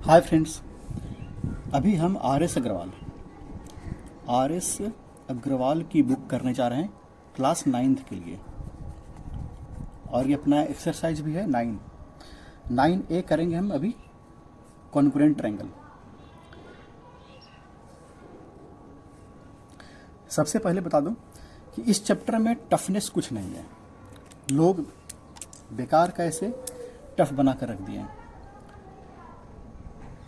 Hi friends, अभी हम R S Agarwal की बुक करने जा रहे हैं क्लास 9th के लिए। और ये अपना एक्सरसाइज भी है 9A करेंगे हम अभी कॉन्ग्रुएंट ट्रायंगल। सबसे पहले बता दूं कि इस चैप्टर में टफनेस कुछ नहीं है। लोग बेकार का ऐसे टफ बना कर रख दिए हैं।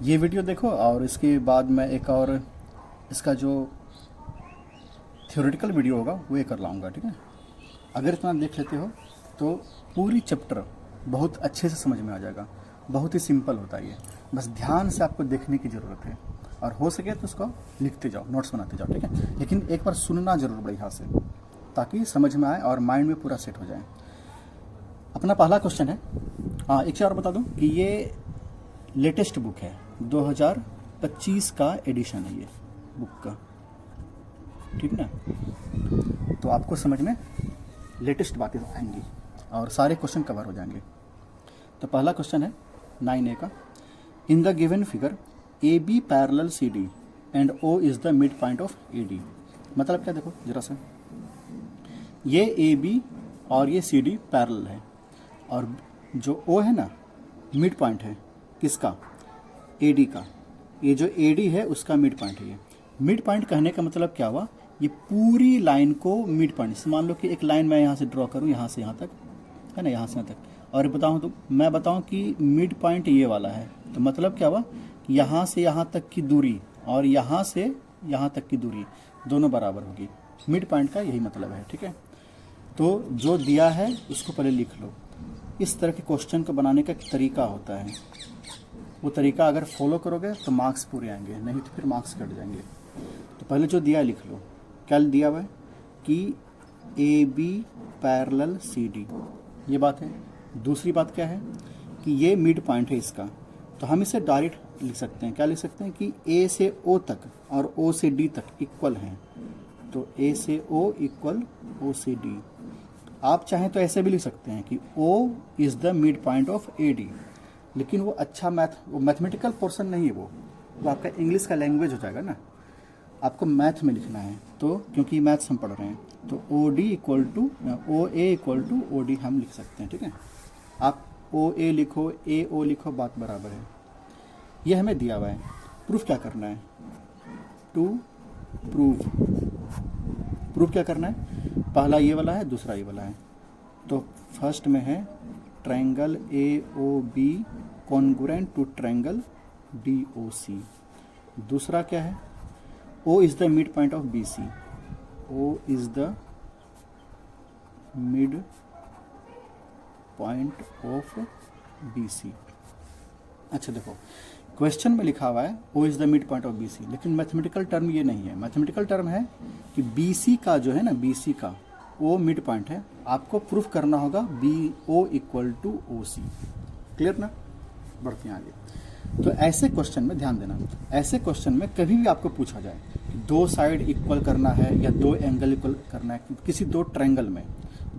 ये वीडियो देखो और इसके बाद मैं एक और इसका जो थ्योरेटिकल वीडियो होगा वो ये कर लाऊंगा, ठीक है। अगर इतना देख लेते हो तो पूरी चैप्टर बहुत अच्छे से समझ में आ जाएगा। बहुत ही सिंपल होता है ये, बस ध्यान से आपको देखने की ज़रूरत है और हो सके तो उसको लिखते जाओ, नोट्स बनाते जाओ, ठीक है। लेकिन एक बार सुनना ज़रूर बढ़िया से, ताकि समझ में आए और माइंड में पूरा सेट हो जाए। अपना पहला क्वेश्चन है, एक चीज़ और बता दूँ कि ये लेटेस्ट बुक है, 2025 का एडिशन है ये बुक का, ठीक ना। तो आपको समझ में लेटेस्ट बातें आएंगी और सारे क्वेश्चन कवर हो जाएंगे। तो पहला क्वेश्चन है 9A का, in the given figure A B parallel C D and O is the mid point of A D. मतलब क्या, देखो जरा सा, ये ए बी और ये सी डी पैरेलल है और जो ओ है ना मिड पॉइंट है किसका, ए डी का। ये जो ए डी है उसका मिड पॉइंट है। ये मिड पॉइंट कहने का मतलब क्या हुआ, ये पूरी लाइन को मिड पॉइंट से मान लो कि एक लाइन मैं यहाँ से ड्रॉ करूँ, यहाँ से यहाँ तक है ना, यहाँ से यहाँ तक, और बताऊँ तो मैं बताऊँ कि मिड पॉइंट ये वाला है, तो मतलब क्या हुआ, यहाँ से यहाँ तक की दूरी और यहाँ से यहाँ तक की दूरी दोनों बराबर होगी। मिड पॉइंट का यही मतलब है, ठीक है। तो जो दिया है उसको पहले लिख लो। इस तरह के क्वेश्चन को बनाने का एक तरीका होता है, वो तरीका अगर फॉलो करोगे तो मार्क्स पूरे आएंगे, नहीं तो फिर मार्क्स कट जाएंगे। तो पहले जो दिया है लिख लो। क्या दिया हुआ है कि A B parallel C D, ये बात है। दूसरी बात क्या है कि ये मिड पॉइंट है इसका, तो हम इसे डायरेक्ट लिख सकते हैं। क्या लिख सकते हैं कि ए से ओ तक और ओ से डी तक इक्वल हैं, तो ए से ओ इक्वल ओ से डी। आप चाहें तो ऐसे भी लिख सकते हैं कि O is the mid point of A D, लेकिन वो अच्छा वो मैथमेटिकल पोर्शन नहीं है, वो आपका इंग्लिश का लैंग्वेज हो जाएगा ना। आपको मैथ में लिखना है, तो क्योंकि मैथ्स हम पढ़ रहे हैं, तो O D equal to O A equal to O D हम लिख सकते हैं, ठीक है। आप ओ ए लिखो, ए ओ लिखो, बात बराबर है। ये हमें दिया हुआ है। प्रूफ क्या करना है, टू प्रूफ क्या करना है, पहला ये वाला है, दूसरा ये वाला है। तो फर्स्ट में है triangle A O B congruent to triangle D O C. दूसरा क्या है, O is the mid point of B C, O is the mid point of B C. अच्छा देखो, क्वेश्चन में लिखा हुआ है O is the mid point of B C, लेकिन मैथमेटिकल टर्म ये नहीं है। मैथमेटिकल टर्म है कि बी सी का जो है ना, बी सी का ओ मिड पॉइंट है। आपको प्रूफ करना होगा B O equal to O C. Clear ना, बढ़ते हैं आगे। तो ऐसे क्वेश्चन में ध्यान देना, ऐसे क्वेश्चन में कभी भी आपको पूछा जाए कि दो साइड इक्वल करना है या दो एंगल इक्वल करना है, किसी दो ट्रायंगल में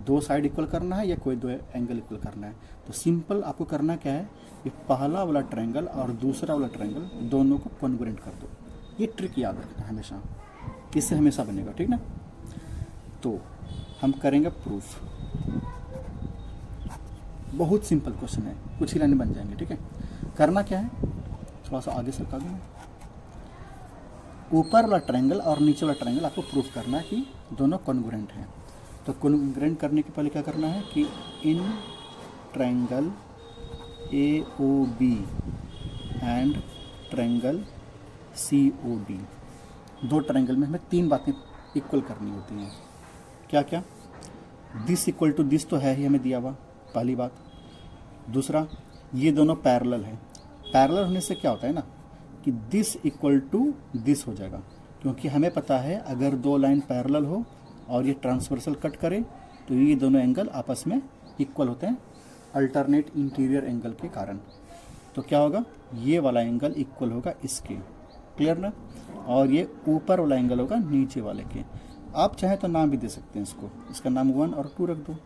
दो साइड इक्वल करना है या कोई दो एंगल इक्वल करना है, तो सिंपल आपको करना क्या है, ये पहला वाला ट्रायंगल और दूसरा वाला ट्रायंगल दोनों को कॉन्ग्रुएंट कर दो। ये ट्रिक याद रखना हमेशा, इससे हमेशा बनेगा, ठीक ना। तो हम करेंगे प्रूफ। बहुत सिंपल क्वेश्चन है, कुछ ही लाइन बन जाएंगे, ठीक है। करना क्या है, थोड़ा सा आगे सरका दूँ, ऊपर वाला ट्रायंगल और नीचे वाला ट्रायंगल आपको प्रूफ करना है कि दोनों कॉन्ग्रुएंट हैं। तो कॉन्ग्रुएंट करने के पहले क्या करना है कि in triangle A O B and triangle C O D, दो ट्रायंगल में हमें तीन बातें इक्वल करनी होती हैं। क्या क्या, दिस इक्वल टू दिस तो है ही हमें दिया हुआ, पहली बात। दूसरा, ये दोनों पैरेलल है। पैरेलल होने से क्या होता है ना कि दिस इक्वल टू दिस हो जाएगा, क्योंकि हमें पता है अगर दो लाइन पैरेलल हो और ये ट्रांसवर्सल कट करे तो ये दोनों एंगल आपस में इक्वल होते हैं अल्टरनेट इंटीरियर एंगल के कारण। तो क्या होगा, ये वाला एंगल इक्वल होगा इसके। क्लियर ना, और ये ऊपर वाला एंगल होगा नीचे वाले के। आप चाहे तो नाम भी दे सकते हैं इसको, इसका नाम 1 और 2 रख दो,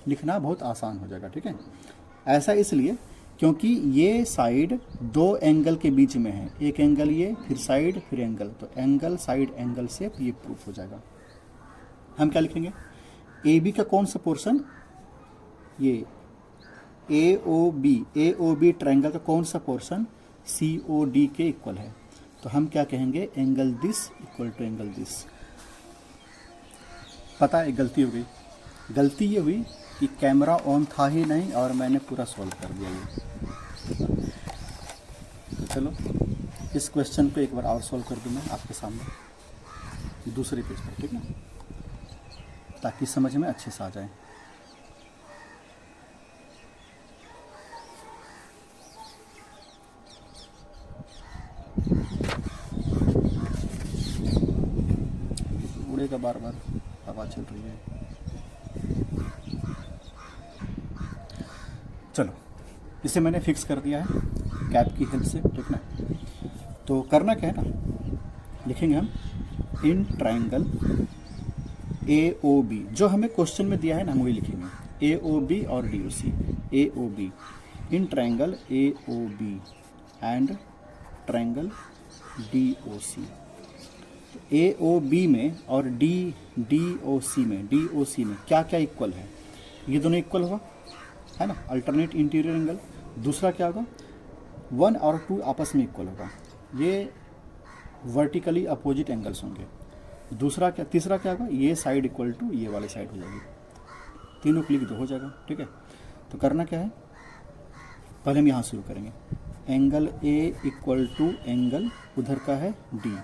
लिखना बहुत आसान हो जाएगा, ठीक है। ऐसा इसलिए क्योंकि ये साइड दो एंगल के बीच में है, एक एंगल ये, फिर साइड, फिर एंगल, तो एंगल साइड एंगल से ये प्रूफ हो जाएगा। हम क्या लिखेंगे, ए बी का कौन सा पोर्शन, ये ए ओ बी ट्रायंगल का कौन सा पोर्शन सी ओ डी के इक्वल है, तो हम क्या कहेंगे, angle this equal to angle this. पता है गलती हो गई, गलती ये हुई कि कैमरा ऑन था ही नहीं और मैंने पूरा सॉल्व कर दिया ये। तो चलो इस क्वेश्चन को एक बार और सॉल्व कर दूँ मैं आपके सामने दूसरे पेज पर, ठीक ना, ताकि समझ में अच्छे से आ जाए। उड़ेगा बार बार, हवा चल रही है। चलो इसे मैंने फिक्स कर दिया है कैप की हेल्प से, ठीक ना। तो करना क्या है ना, लिखेंगे हम इन ट्रायंगल ए ओ बी, जो हमें क्वेश्चन में दिया है ना हम वही लिखेंगे, ए ओ बी और D O C, A O B in triangle A O B and triangle D O C. A O B में और डी ओ सी में क्या क्या इक्वल है, ये दोनों इक्वल होगा, है ना, अल्टरनेट इंटीरियर एंगल। दूसरा क्या होगा, 1 और 2 आपस में इक्वल होगा, ये वर्टिकली अपोजिट एंगल्स होंगे। दूसरा क्या, तीसरा क्या होगा, ये साइड इक्वल टू ये वाली साइड हो जाएगी, तीनों क्लिक दो हो जाएगा, ठीक है। तो करना क्या है, पहले हम यहाँ शुरू करेंगे, angle A equal to angle उधर का है डी,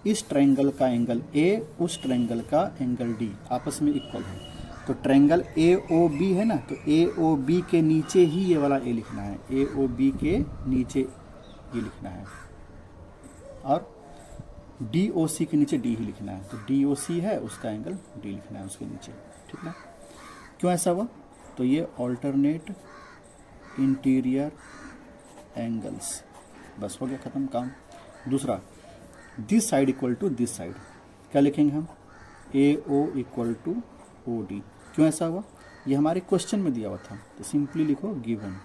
इस ट्रायंगल का एंगल ए उस ट्रायंगल का एंगल डी आपस में इक्वल है। तो ट्रायंगल ए ओ बी है ना, तो ए ओ बी के नीचे ही ये वाला ए लिखना है, ए ओ बी के नीचे ये लिखना है, और डी ओ सी के नीचे डी ही लिखना है। तो डी ओ सी है उसका एंगल डी लिखना है उसके नीचे, ठीक ना। क्यों ऐसा हुआ, तो ये ऑल्टरनेट इंटीरियर एंगल्स, बस हो गया ख़त्म काम। दूसरा, this side equal to this side, क्या लिखेंगे हम, A O equal to O D. क्यों ऐसा हुआ, ये हमारे क्वेश्चन में दिया हुआ था, तो सिंपली लिखो गिवन।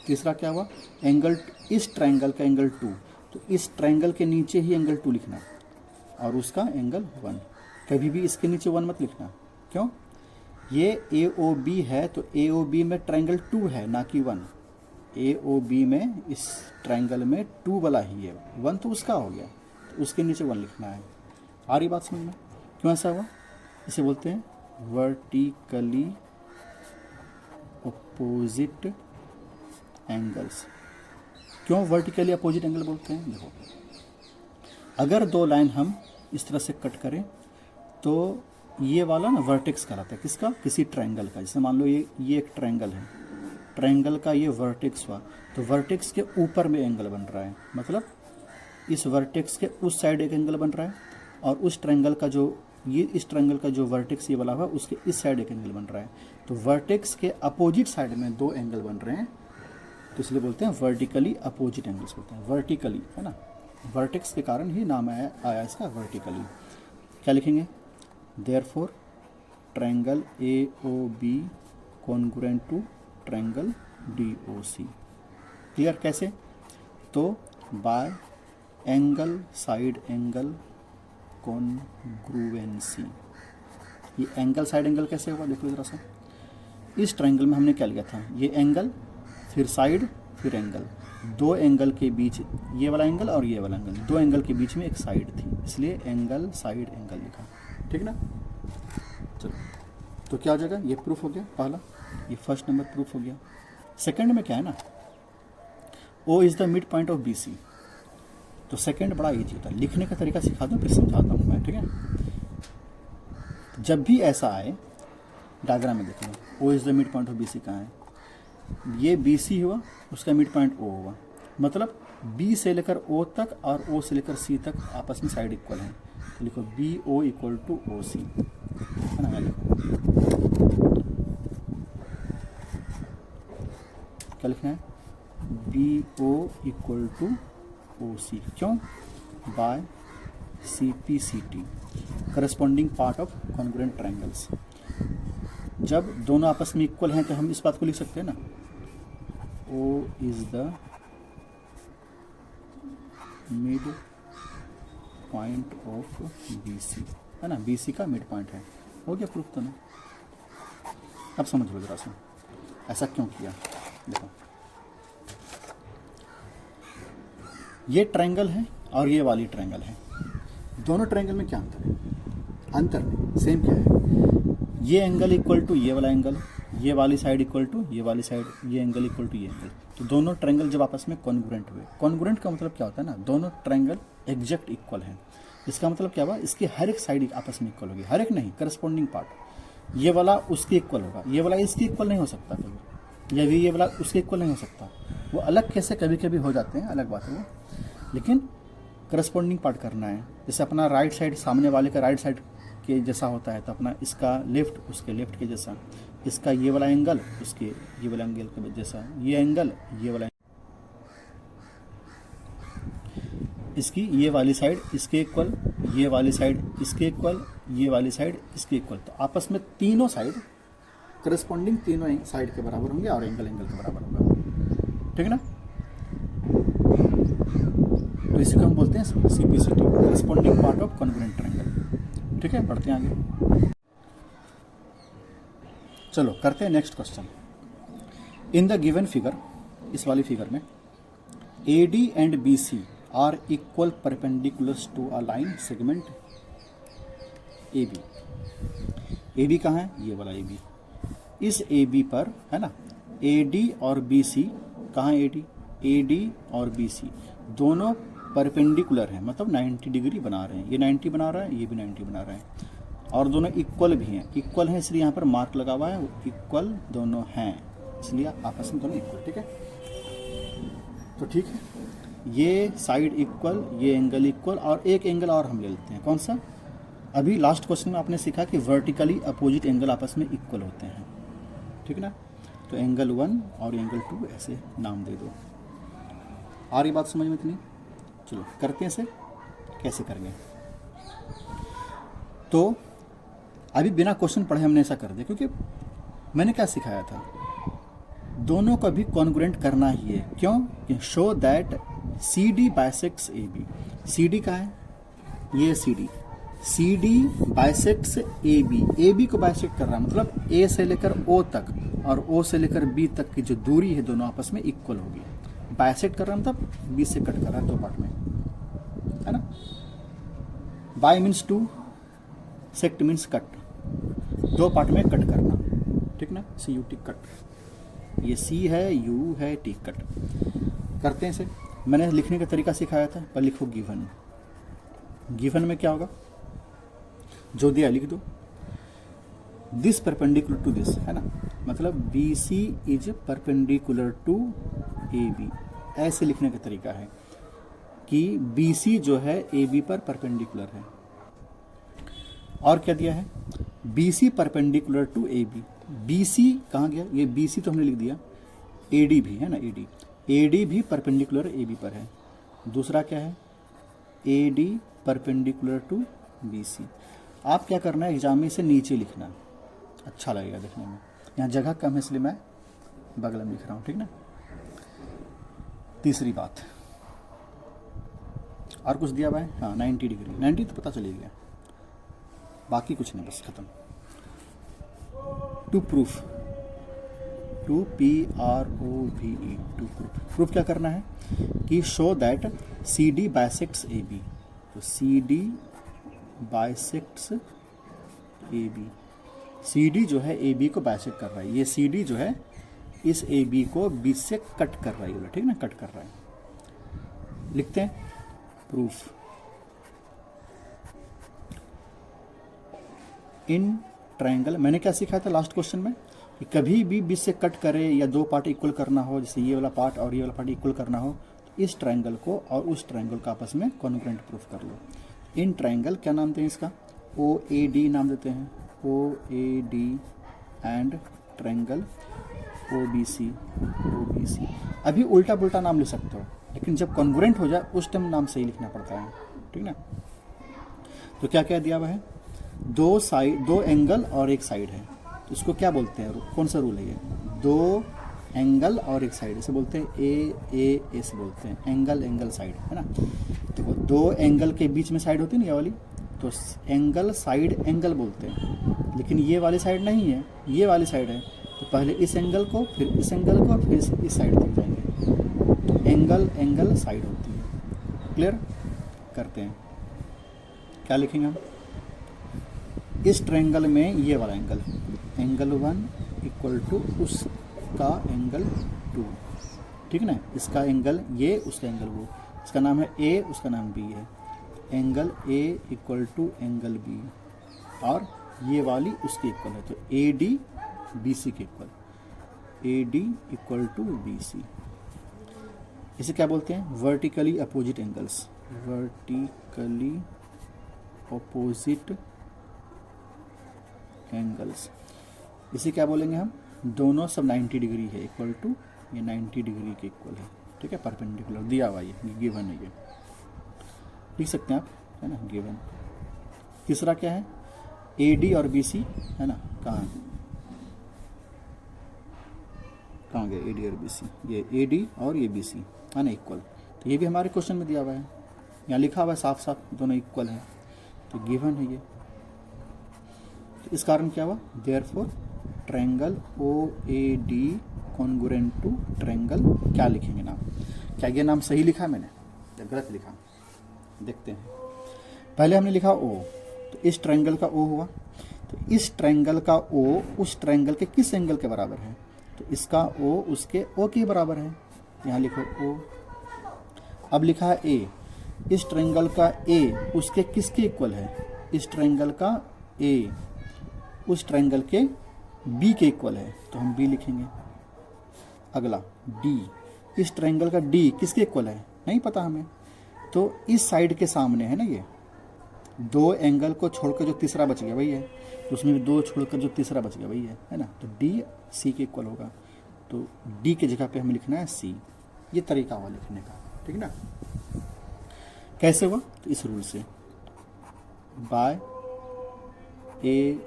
तीसरा क्या हुआ, एंगल इस ट्रायंगल का एंगल 2, तो इस ट्रायंगल के नीचे ही एंगल 2 लिखना और उसका एंगल 1, कभी भी इसके नीचे 1 मत लिखना। क्यों, ये ए ओ बी है, तो ए ओ बी में ट्रायंगल 2 है ना कि 1, ए ओ बी में इस ट्रायंगल में 2 वाला ही है, 1 तो उसका हो गया, तो उसके नीचे 1 लिखना है। आ रही बात समझ में, क्यों ऐसा हुआ, इसे बोलते हैं वर्टिकली अपोजिट एंगल्स। क्यों वर्टिकली अपोजिट एंगल बोलते हैं, देखो अगर दो लाइन हम इस तरह से कट करें तो ये वाला ना वर्टेक्स कहलाता है, किसका, किसी ट्रायंगल का। जैसे मान लो ये एक ट्रायंगल है, ट्रायंगल का ये वर्टेक्स हुआ, तो वर्टेक्स के ऊपर में एंगल बन रहा है, मतलब इस वर्टेक्स के उस साइड एक एंगल बन रहा है, और उस ट्रायंगल का जो ये इस ट्रायंगल का जो वर्टेक्स ये वाला हुआ उसके इस साइड एक एंगल बन रहा है। तो वर्टेक्स के अपोजिट साइड में 2 एंगल बन रहे हैं, तो इसलिए बोलते हैं वर्टिकली अपोजिट एंगल्स बोलते हैं, वर्टिकली, है ना, वर्टेक्स के कारण ही नाम आया इसका वर्टिकली। क्या लिखेंगे, therefore triangle A O B congruent to triangle D O C. Clear कैसे, तो by angle side angle congruency. ये एंगल साइड एंगल कैसे होगा, देखो जरा सा, इस ट्रायंगल में हमने क्या लिया था, ये एंगल फिर साइड फिर एंगल, 2 एंगल के बीच ये वाला एंगल और ये वाला एंगल, 2 एंगल के बीच में एक साइड थी, इसलिए एंगल साइड एंगल लिखा, ठीक ना। चलो तो क्या हो जाएगा, ये प्रूफ हो गया पहला, ये फर्स्ट नंबर प्रूफ हो गया। सेकंड में क्या है ना, O is the mid point of B C. तो सेकंड बड़ा ईजी होता है, लिखने का तरीका सिखा दूँ फिर समझाता हूँ मैं, ठीक है। जब भी ऐसा आए डायग्राम में देखिए, O is the mid point of B C कहाँ है, ये बी सी हुआ, उसका मिड पॉइंट ओ हुआ, मतलब बी से लेकर ओ तक और ओ से लेकर सी तक आपस में साइड इक्वल हैं, तो लिखो B O equal to O C, है ना। लिखो क्या लिखना है, B O equal to O C, क्यों, by C P C T corresponding part of congruent triangles. जब दोनों आपस में इक्वल हैं तो हम इस बात को लिख सकते हैं ना, O is the mid point of BC, है ना, BC का मिड पॉइंट है। हो गया प्रूफ तो ना। अब समझ लो जरा सा ऐसा क्यों किया। देखो ये ट्रायंगल है और ये वाली ट्रायंगल है, दोनों ट्रायंगल में क्या अंतर है? अंतर नहीं, सेम क्या है, ये एंगल इक्वल टू ये वाला एंगल, ये वाली साइड इक्वल टू ये वाली साइड, ये एंगल इक्वल टू ये एंगल। तो दोनों ट्रायंगल जब आपस में कॉन्ग्रुएंट हुए, कॉन्ग्रुएंट का मतलब क्या होता है ना, दोनों ट्रायंगल एग्जैक्ट इक्वल हैं। इसका मतलब क्या हुआ, इसकी हर एक साइड आपस में इक्वल होगी, हर एक नहीं, करस्पॉन्डिंग पार्ट। ये वाला उसके इक्वल होगा, ये वाला इसके इक्वल नहीं हो सकता कभी, ये वाला उसके इक्वल नहीं हो सकता। वो अलग कैसे कभी कभी हो जाते हैं, अलग बात है वो, लेकिन करस्पॉन्डिंग पार्ट करना है। जैसे अपना राइट साइड सामने वाले का राइट साइड के जैसा होता है, तो अपना इसका लेफ्ट उसके लेफ्ट के जैसा, इसका ये वाला एंगल उसके ये वाला एंगल के जैसा, ये एंगल ये वाला, इसकी ये वाली साइड इसके इक्वल, ये वाली साइड इसके इक्वल, ये वाली साइड इसके इक्वल। तो आपस में तीनों साइड करस्पॉन्डिंग तीनों साइड के बराबर होंगे और एंगल एंगल के बराबर होगा, ठीक है ना। तो इसी को हम बोलते हैं CPCT, corresponding part of congruent triangle. ठीक है, पढ़ते हैं आगे। चलो करते हैं next question. In the given figure, इस वाली फिगर में AD and BC are equal perpendiculars to a line segment AB। AB कहाँ है, ये वाला AB। इस AB पर, है ना, AD और BC, कहाँ AD और BC दोनों परपेंडिकुलर हैं, मतलब 90 डिग्री बना रहे हैं। ये 90 बना रहा है, ये भी 90 बना रहा है, और दोनों इक्वल भी हैं। इक्वल हैं इसलिए यहाँ पर मार्क लगा हुआ है, इक्वल दोनों हैं इसलिए आपस में दोनों इक्वल, ठीक है। तो ठीक है, ये साइड इक्वल, ये एंगल इक्वल, और एक एंगल और हम ले लेते हैं, कौन सा? अभी लास्ट क्वेश्चन में आपने सीखा कि वर्टिकली अपोजिट एंगल आपस में इक्वल होते हैं, ठीक है ना। तो एंगल 1 और एंगल 2 ऐसे नाम दे दो। आ रही बात समझ में इतनी? चलो करते हैं इसे, कैसे करेंगे। तो अभी बिना क्वेश्चन पढ़े हमने ऐसा कर दिया, क्योंकि मैंने क्या सिखाया था, दोनों को भी कॉन्ग्रुएंट करना ही है। क्यों? Show that CD bisects AB। CD का है, ये CD बाइसेक्ट्स AB को बाइसेक्ट कर रहा है, मतलब A से लेकर O तक और O से लेकर B तक की जो दूरी है दोनों आपस में इक्वल होगी। बाइसेक्ट कर रहा है मतलब B से कट कर रहा है, दो पार्ट में, है ना। Bi means two, sect means cut, दो पार्ट में कट करना, ठीक ना, CUT कट। ये C है, U है, T कट। करते हैं इसे। मैंने लिखने का तरीका सिखाया था, पर लिखो गिवन। गिवन में क्या होगा, जो दिया लिख दो। दिस परपेंडिकुलर टू दिस, है ना, मतलब BC is perpendicular to AB। ऐसे लिखने का तरीका है कि BC जो है AB पर परपेंडिकुलर है। और क्या दिया है, BC perpendicular to AB। BC कहाँ गया, ये BC तो हमने लिख दिया, AD भी है ना, AD भी परपेंडिकुलर AB पर है। दूसरा क्या है, AD परपेंडिकुलर टू BC। आप क्या करना है, एग्जाम में इसे नीचे लिखना, अच्छा लगेगा देखने में। यहाँ जगह कम है इसलिए मैं बगल में लिख रहा हूँ, ठीक ना। तीसरी बात, और कुछ दिया हुआ है, हाँ 90 डिग्री, 90 तो पता चली गया, बाकी कुछ नहीं, बस खत्म। To proof, to PROVE, to proof. Proof क्या करना है कि show that CD bisects AB। तो CD बाइसेक्ट्स AB, CD जो है AB को बाइसेक्ट कर रहा है, ये CD जो है इस AB को बीच से कट कर रहा है, ठीक ना, कट कर रहा है। लिखते हैं प्रूफ। इन ट्रायंगल, मैंने क्या सिखाया था लास्ट क्वेश्चन में, कि कभी भी बीच से कट करे या दो पार्ट इक्वल करना हो, जैसे ये वाला पार्ट और ये वाला पार्ट इक्वल करना हो, तो इस ट्रायंगल को और उस ट्रायंगल का आपस में कॉन्ग्रुएंट प्रूफ कर लो। इन ट्रायंगल क्या नाम देते हैं इसका, OAD नाम देते हैं, OAD एंड ट्रायंगल OBC। अभी उल्टा पुल्टा नाम लिख सकते हो, लेकिन जब कॉन्ग्रुएंट हो जाए उस टाइम नाम सही लिखना पड़ता है, ठीक ना। तो क्या क्या दिया हुआ है, दो साइड, दो एंगल और एक साइड है, तो इसको क्या बोलते हैं, कौन सा रूल है ये, दो एंगल और एक साइड, इसे बोलते हैं ए एस बोलते हैं, एंगल एंगल साइड, है ना। देखो दो एंगल के बीच में साइड होती है ना ये वाली, तो एंगल साइड एंगल बोलते हैं, लेकिन ये वाली साइड नहीं है, ये वाली साइड है। तो पहले इस एंगल को, फिर इस एंगल को, फिर इस साइड तक जाएंगे, तो एंगल एंगल साइड होती है। क्लियर करते हैं, क्या लिखेंगे हम, इस ट्रायंगल में ये वाला एंगल, एंगल 1 इक्वल टू उसका एंगल 2, ठीक ना। इसका एंगल ये, उसका एंगल वो, इसका नाम है ए, उसका नाम बी है। Angle A equal to angle B, और ये वाली उसके इक्वल है, तो ए डी बी सी के equal, A D equal to B C. इसे क्या बोलते हैं, vertically opposite angles, vertically opposite angles. इसे क्या बोलेंगे हम, दोनों सब 90 डिग्री है, इक्वल टू ये 90 डिग्री के इक्वल है, ठीक है, परपेंडिकुलर दिया हुआ, ये गिवन है, ये लिख सकते हैं आप, है ना, गिवन। तीसरा क्या है, ए डी और बी सी, है ना, कहाँ गया ए डी और बी सी, ये ए डी और ये बी सी, है ना, इक्वल। तो ये भी हमारे क्वेश्चन में दिया हुआ है, यहाँ लिखा हुआ है साफ साफ दोनों इक्वल है, तो गिवन है ये। तो इस कारण क्या हुआ, therefore triangle O A D congruent to triangle, क्या लिखेंगे नाम, क्या ये नाम सही लिखा है मैंने या गलत लिखा, देखते हैं। पहले हमने लिखा ओ, तो इस ट्रायंगल का ओ हुआ, तो इस ट्रायंगल का ओ उस ट्रायंगल के किस एंगल के बराबर है, तो इसका ओ उसके ओ के बराबर है, यहाँ लिखो ओ। अब लिखा है ए, इस ट्रायंगल का ए उसके किसके इक्वल है, इस ट्रायंगल का ए उस ट्रायंगल के बी के इक्वल है, तो हम बी लिखेंगे। अगला डी, इस ट्रायंगल का डी किसके इक्वल है, नहीं पता हमें, तो इस साइड के सामने है ना, ये दो एंगल को छोड़कर जो तीसरा बच गया वही है, तो उसमें भी दो छोड़कर जो तीसरा बच गया वही है ना, तो डी सी के इक्वल होगा, तो डी के जगह पे हमें लिखना है सी। ये तरीका हुआ लिखने का, ठीक ना। कैसे हुआ, तो इस रूल से, by A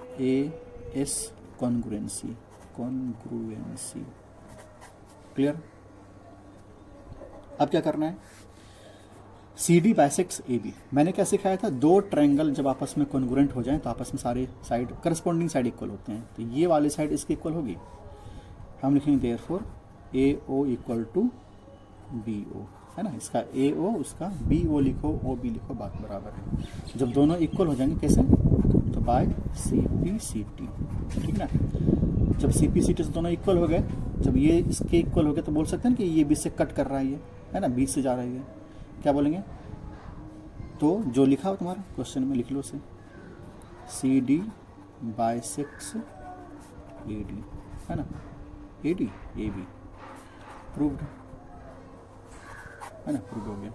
S congruency, congruency, clear. अब क्या करना है, C D bisects A B, मैंने क्या सिखाया था, दो ट्रायंगल जब आपस में कॉन्ग्रुएंट हो जाएं तो आपस में सारे साइड करस्पॉन्डिंग साइड इक्वल होते हैं, तो ये वाली साइड इसके इक्वल होगी, हम लिखेंगे therefore A O equal to B O, है ना, इसका ए ओ उसका बी ओ लिखो, ओ बी लिखो, बात बराबर है। जब दोनों इक्वल हो जाएंगे कैसे, तो by C P C T, ठीक ना। जब सी पी सी टी से दोनों इक्वल हो गए, जब ये इसके इक्वल हो गए, तो बोल सकते हैं कि ये बीच से कट कर रहा है, ये है ना, बीच से जा रहा है, ये क्या बोलेंगे, तो जो लिखा हो तुम्हारा क्वेश्चन में लिख लो उसे, C D bisects A D, है ना, A D A B, proved, है ना, प्रूव हो गया।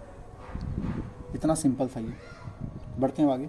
इतना सिंपल था ये, बढ़ते हैं आगे।